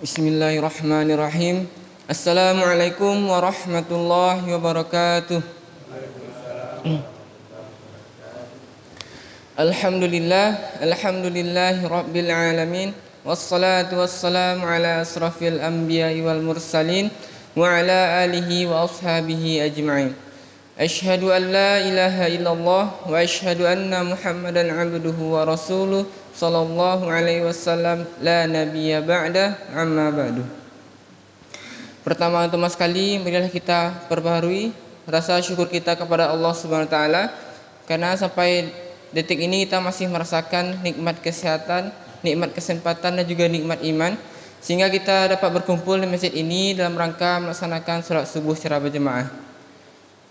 Bismillahirrahmanirrahim. Assalamualaikum warahmatullahi wabarakatuh. Alhamdulillahi rabbil alamin. Wassalatu wassalamu ala asrafil anbiya'i wal mursalin wa ala alihi wa ashabihi ajma'in. Asyhadu an la ilaha illallah wa asyhadu anna Muhammadan abduhu wa rasuluh sallallahu alaihi wasallam la nabiyya ba'da amma ba'du. Pertama-tama sekali marilah kita perbaharui rasa syukur kita kepada Allah Subhanahu wa taala karena sampai detik ini kita masih merasakan nikmat kesehatan, nikmat kesempatan dan juga nikmat iman sehingga kita dapat berkumpul di masjid ini dalam rangka melaksanakan salat subuh secara berjemaah.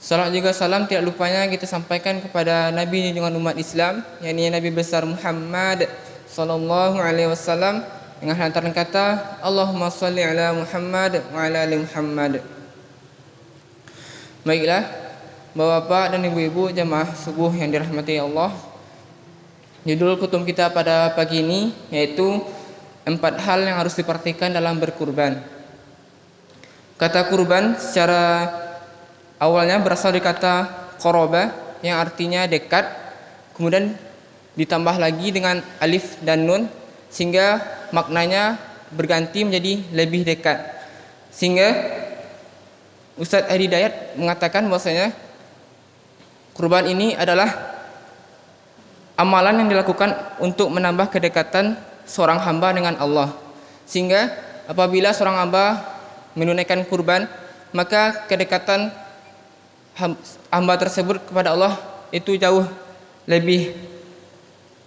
Salam juga salam tidak lupanya kita sampaikan kepada Nabi junjungan umat Islam, yakni Nabi besar Muhammad sallallahu alaihi wasallam dengan hantaran kata Allahumma shalli ala Muhammad wa ala ali Muhammad. Baiklah, Bapak dan Ibu-ibu jamaah subuh yang dirahmati Allah. Judul kutum kita pada pagi ini yaitu 4 hal yang harus diperhatikan dalam berkurban. Kata kurban secara awalnya berasal dari kata qoroba yang artinya dekat, kemudian ditambah lagi dengan alif dan nun sehingga maknanya berganti menjadi lebih dekat. Sehingga Ustadz Adi Dayat mengatakan bahwasanya kurban ini adalah amalan yang dilakukan untuk menambah kedekatan seorang hamba dengan Allah. Sehingga apabila seorang hamba menunaikan kurban, maka kedekatan hamba tersebut kepada Allah itu jauh lebih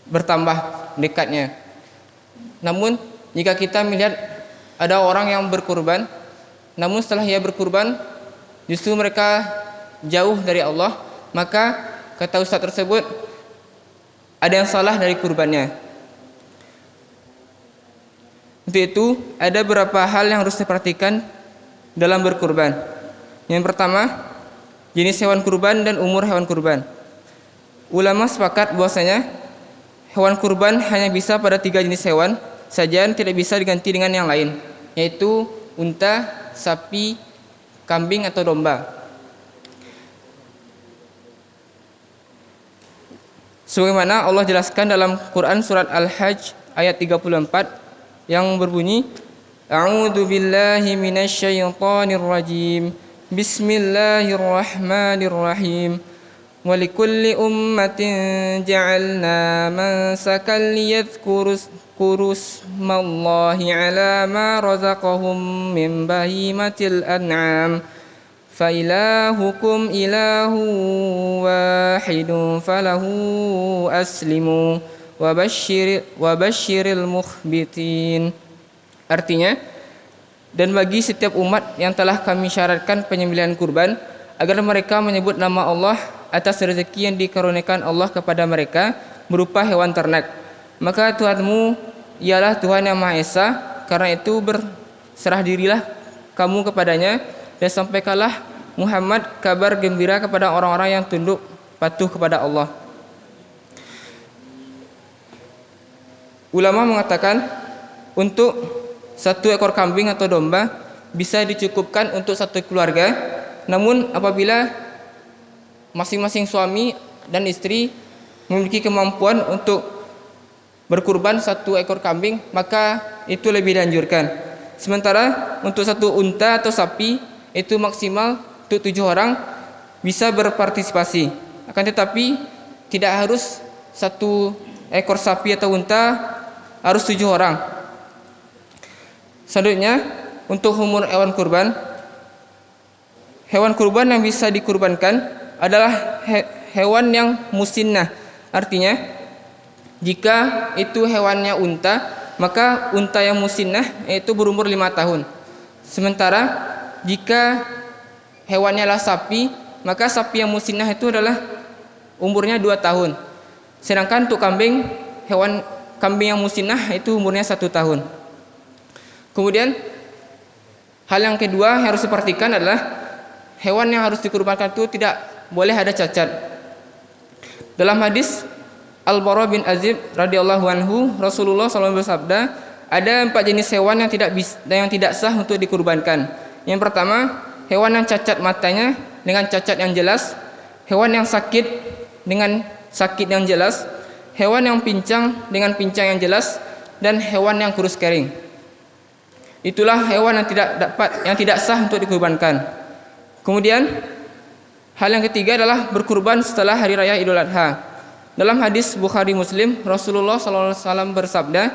bertambah dekatnya. Namun jika kita melihat ada orang yang berkurban, namun setelah ia berkurban justru mereka jauh dari Allah, maka kata ustaz tersebut ada yang salah dari kurbannya. Untuk itu ada beberapa hal yang harus diperhatikan dalam berkurban. Yang pertama, jenis hewan kurban dan umur hewan kurban. Ulama sepakat bahwasanya hewan kurban hanya bisa pada 3 jenis hewan saja, tidak bisa diganti dengan yang lain, yaitu unta, sapi, kambing atau domba. Sebagaimana Allah jelaskan dalam Quran surat Al-Hajj ayat 34 yang berbunyi A'udzu billahi minasyaitonir rajim. Bismillahirrahmanirrahim. Walikulli ummatin ja'alna mansakan liyadhkuru ismallahi ala ma razaqahum min bahimatil an'am. Fa ilahukum ilahu wahidun falahu aslimu wa basyiril mukhbitin. Artinya, dan bagi setiap umat yang telah kami syaratkan penyembelihan kurban agar mereka menyebut nama Allah atas rezeki yang dikaruniakan Allah kepada mereka berupa hewan ternak. Maka Tuhanmu ialah Tuhan yang Maha Esa, karena itu berserah dirilah kamu kepadanya dan sampaikanlah Muhammad kabar gembira kepada orang-orang yang tunduk patuh kepada Allah. Ulama mengatakan untuk 1 ekor kambing atau domba bisa dicukupkan untuk 1 keluarga. Namun apabila masing-masing suami dan istri memiliki kemampuan untuk berkurban 1 ekor kambing, maka itu lebih dianjurkan. Sementara untuk 1 unta atau sapi itu maksimal untuk 7 orang bisa berpartisipasi. Akan tetapi tidak harus 1 ekor sapi atau unta harus 7 orang. Selanjutnya, untuk umur hewan kurban. Hewan kurban yang bisa dikurbankan adalah hewan yang musinnah. Artinya, jika itu hewannya unta, maka unta yang musinnah itu berumur 5 tahun. Sementara jika hewannya adalah sapi, maka sapi yang musinnah itu adalah umurnya 2 tahun. Sedangkan untuk kambing, hewan kambing yang musinnah itu umurnya 1 tahun. Kemudian hal yang kedua yang harus diperhatikan adalah hewan yang harus dikurbankan itu tidak boleh ada cacat. Dalam hadis Al-Bara bin Azib radhiyallahu anhu, Rasulullah SAW bersabda, ada 4 jenis hewan yang tidak sah untuk dikurbankan. Yang pertama, hewan yang cacat matanya dengan cacat yang jelas, hewan yang sakit dengan sakit yang jelas, hewan yang pincang dengan pincang yang jelas, dan hewan yang kurus kering. Itulah hewan yang tidak sah untuk dikurbankan. Kemudian hal yang ketiga adalah berkurban setelah hari raya Idul Adha. Dalam hadis Bukhari Muslim, Rasulullah SAW bersabda,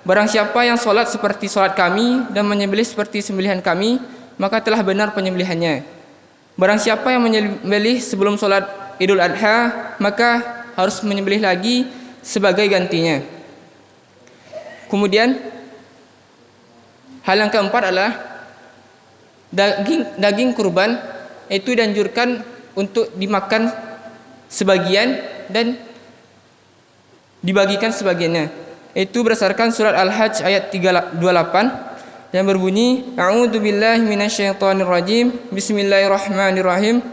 barang siapa yang sholat seperti sholat kami dan menyembelih seperti sembelihan kami, maka telah benar penyembelihannya. Barang siapa yang menyembelih sebelum sholat Idul Adha, maka harus menyembelih lagi sebagai gantinya. Kemudian hal yang keempat adalah daging kurban itu dianjurkan untuk dimakan sebagian dan dibagikan sebagiannya. Itu berdasarkan surat Al-Hajj ayat 28 yang berbunyi, A'udzubillahi minasyaitonirrajim. Bismillahirrahmanirrahim.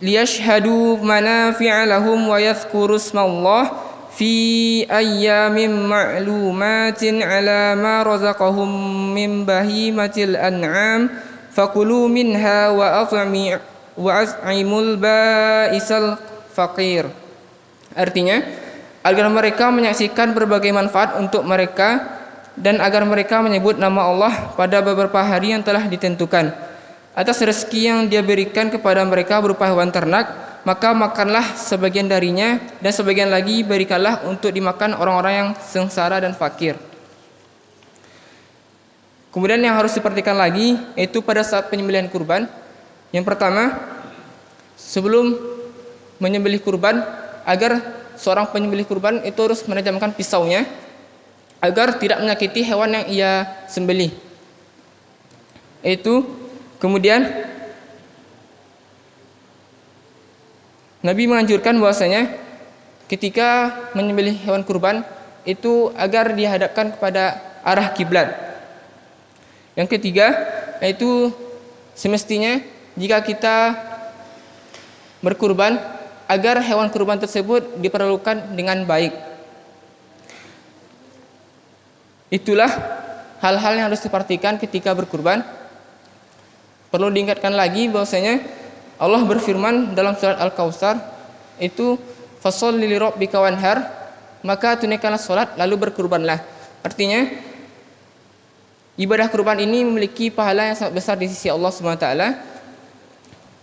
Liyashhadu manafi'a lahum wa yadhkuru ismallah fi ayyamin ma'lumatin 'ala ma razaqahum min bahimatil an'am fakulu minha wa at'imul ba'isal faqir. Artinya, agar mereka menyaksikan berbagai manfaat untuk mereka dan agar mereka menyebut nama Allah pada beberapa hari yang telah ditentukan. Atas rezeki yang Dia berikan kepada mereka berupa hewan ternak, maka makanlah sebagian darinya dan sebagian lagi berikanlah untuk dimakan orang-orang yang sengsara dan fakir. Kemudian yang harus diperhatikan lagi yaitu pada saat penyembelihan kurban. Yang pertama, sebelum menyembelih kurban, agar seorang penyembelih kurban itu harus menajamkan pisaunya agar tidak menyakiti hewan yang ia sembelih. Kemudian Nabi menganjurkan bahwasanya ketika menyembelih hewan kurban itu agar dihadapkan kepada arah kiblat. Yang ketiga yaitu semestinya jika kita berkurban agar hewan kurban tersebut diperlakukan dengan baik. Itulah hal-hal yang harus diperhatikan ketika berkurban. Perlu diingatkan lagi bahwasanya Allah berfirman dalam surat Al-Kautsar itu fasholli lirabbika wanhar, maka tunaikanlah salat lalu berkurbanlah. Artinya ibadah kurban ini memiliki pahala yang sangat besar di sisi Allah SWT.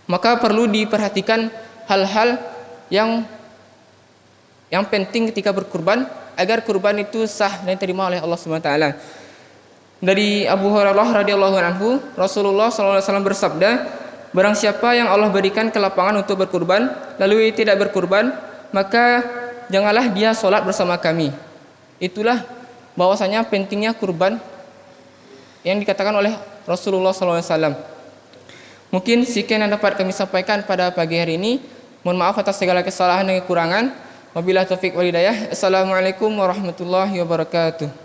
Maka perlu diperhatikan hal-hal yang penting ketika berkurban agar kurban itu sah dan diterima oleh Allah SWT. Dari Abu Hurairah radhiyallahu anhu, Rasulullah SAW bersabda, barang siapa yang Allah berikan kelapangan untuk berkurban lalu ia tidak berkurban, maka janganlah dia sholat bersama kami. Itulah bahwasanya pentingnya kurban yang dikatakan oleh Rasulullah SAW. Mungkin sekian yang dapat kami sampaikan pada pagi hari ini. Mohon maaf atas segala kesalahan dan kekurangan. Wabillahi taufik wal hidayah. Assalamualaikum warahmatullahi wabarakatuh.